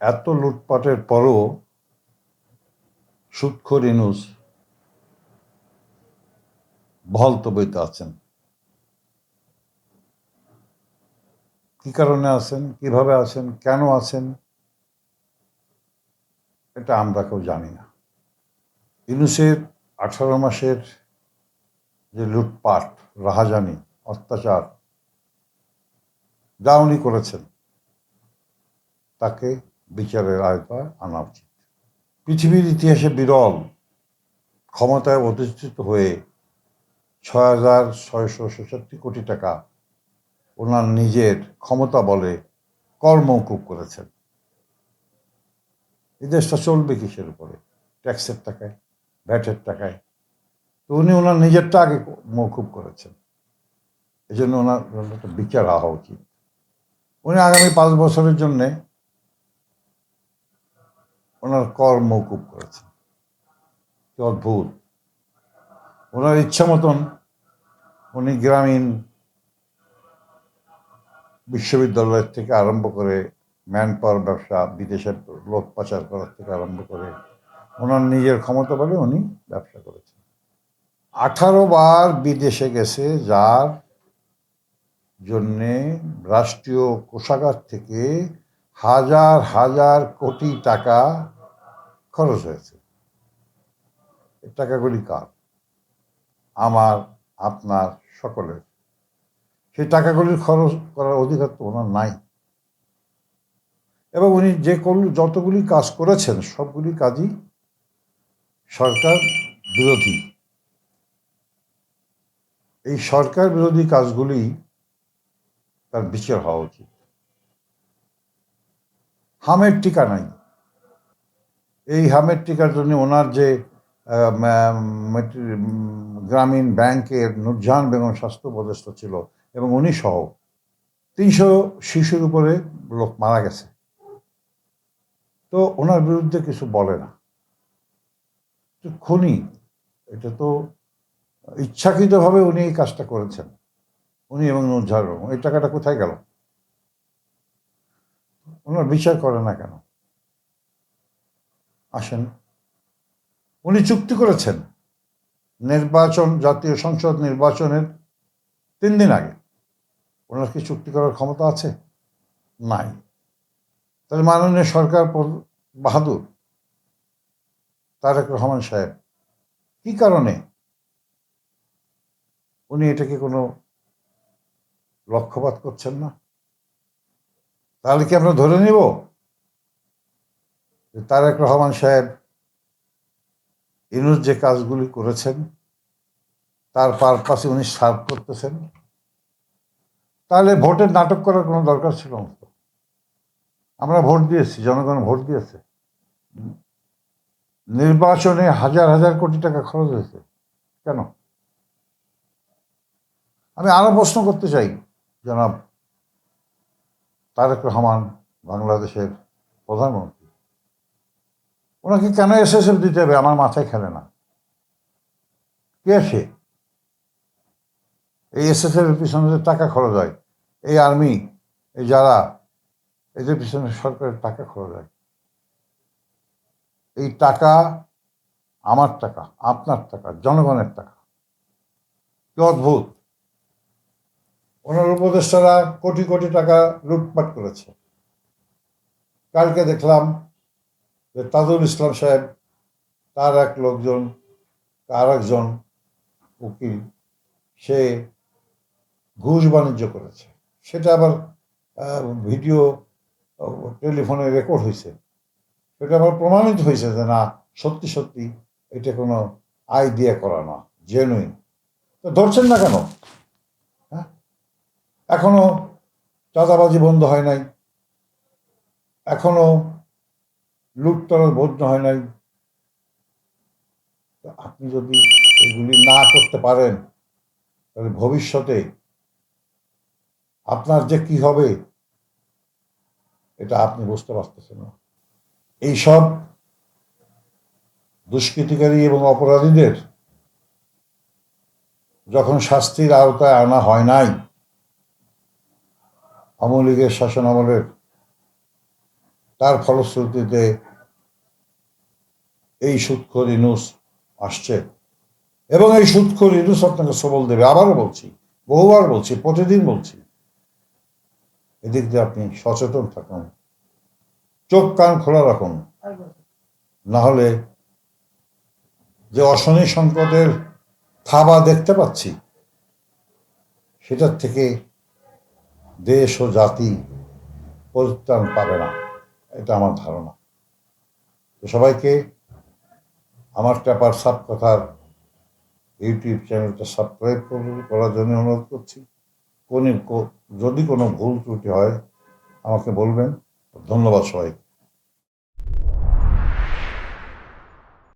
এত লুটপাটের পরও সুদখোর ইউনূস বহাল তবিয়তে আছেন। কি কারণে আছেন, কিভাবে আছেন, কেন আছেন, এটা আমরা কেউ জানি না। ইউনূসের 18 মাসের যে লুটপাট, রাহাজানি, অত্যাচার যা উনি করেছেন তাকে বিচারের আওতায় আনা উচিত। পৃথিবীর ইতিহাসে বিরল ক্ষমতায় অধিষ্ঠিত হয়ে 6,666 কোটি টাকা ওনার নিজের ক্ষমতা বলে কর মওকুফ করেছেন। এই দেশটা চলবে কিসের উপরে? ট্যাক্সের টাকায়, ভ্যাটের টাকায়। তো উনি ওনার নিজেরটা আগে মওকুফ করেছেন। এই জন্য ওনার একটা বিচার হওয়া উচিত। উনি আগামী 5 বছরের জন্যে ওনার কর মওকুফ করেছেন। কি অদ্ভুত! ওনার ইচ্ছা মতন উনি গ্রামীণ বিশ্ববিদ্যালয়ের থেকে আরম্ভ করে ম্যান পাওয়ার ব্যবসা, বিদেশের লোক পাচার করার থেকে আরম্ভ করে ওনার নিজের ক্ষমতা বলে উনি ব্যবসা করেছেন। 18 বার বিদেশে গেছে, যার জন্যে রাষ্ট্রীয় কোষাগার থেকে হাজার হাজার কোটি টাকা খরচ হয়েছে। এই টাকাগুলি কার? আমার, আপনার, সকলের। সেই টাকাগুলির খরচ করার অধিকার তো ওনার নাই। এবং উনি যতগুলি কাজ করেছেন সবগুলি কাজই সরকার বিরোধী। এই সরকার বিরোধী কাজগুলি তার বিচার হওয়া উচিত। হামের টিকা নাই। এই হামের টিকার জন্য ওনার যে গ্রামীণ ব্যাংকের নূরজাহান বেগম স্বাস্থ্য উপদেষ্টা ছিল এবং উনি সহ 300 শিশুর উপরে লোক মারা গেছে, তো ওনার বিরুদ্ধে কিছু বলে না। খুনি, এটা তো ইচ্ছাকৃতভাবে উনি এই কাজটা করেছেন, উনি এবং নূরজাহান বেগম। এই টাকাটা কোথায় গেল? ওনার বিচার করে না কেন? আসেন, উনি চুক্তি করেছেন নির্বাচন, জাতীয় সংসদ নির্বাচনের 3 দিন আগে। ওনার কি চুক্তি করার ক্ষমতা আছে? নাই। তাহলে মাননীয় সরকার বাহাদুর তারেক রহমান সাহেব কি কারণে উনি এটাকে কোনো লক্ষ্যপাত করছেন না? তাহলে কি আমরা ধরে নিব যে তারেক রহমান সাহেব ইউনূস যে কাজগুলি করেছেন তার পারপাসে উনি সার্ভ করতেছেন? তাহলে ভোটের নাটক করার কোনো দরকার ছিল না। আমরা ভোট দিয়েছি, জনগণ ভোট দিয়েছে। নির্বাচনে হাজার হাজার কোটি টাকা খরচ হয়েছে কেন? আমি আরো প্রশ্ন করতে চাই, জনাব তারেক রহমান বাংলাদেশের প্রধানমন্ত্রী, ওনাকে কেন এসএসএফ দিতে হবে? আমার মাথায় খেলে না। কে সে? এই এসএসএফ এর পিছনে যে টাকা খরচ হয়, এই আর্মি, এই যারা, এদের পিছনে সরকারের টাকা খরচ হয়। এই টাকা আমার টাকা, আপনার টাকা, জনগণের টাকা। কি অদ্ভুত! ওনার উপদেষ্টারা কোটি কোটি টাকা লুটপাট করেছে। কালকে দেখলাম যে তাজুল ইসলাম সাহেব, তার এক লোকজন, আর একজন উকিল, সে ঘুষ বাণিজ্য করেছে। সেটা আবার ভিডিও, টেলিফোনে রেকর্ড হয়েছে। সেটা আবার প্রমাণিত হয়েছে যে না, সত্যি সত্যি এটা কোনো আয় দিয়ে করা না, জেনুইন। তো ধরছেন না কেন? হ্যাঁ, এখনো চাঁদাবাজি বন্ধ হয় নাই, এখনো লুটতরাজ বন্ধ হয় নাই। আপনি যদি এগুলি না করতে পারেন তাহলে ভবিষ্যতে আপনার যে কি হবে এটা আপনি বুঝতে পারতেছেন না। এইসব দুষ্কৃতিকারী এবং অপরাধীদের যখন শাস্তির আওতায় আনা হয় নাই আওয়ামী লীগের শাসন আমলের, তার ফলশ্রুতিতে এই সুদখোর ইউনূস আসছে এবং এই সুদখোর ইউনূস আপনাকে সবল দেবে। আবারও বলছি, বহুবার বলছি, প্রতিদিন বলছি, এদিক দিয়ে আপনি সচেতন থাকুন, চোখ কান খোলা রাখুন, না হলে যে অশনি সংকটের থাবা দেখতে পাচ্ছি সেটার থেকে দেশ ও জাতি পরিত্রাণ পাবে না, এটা আমার ধারণা। তো সবাইকে আমার ট্যাপার সাপ কথার ইউটিউব চ্যানেলটা সাবস্ক্রাইব করার জন্য অনুরোধ করছি। যদি কোনো ভুল ত্রুটি হয় আমাকে বলবেন। ধন্যবাদ সবাইকে।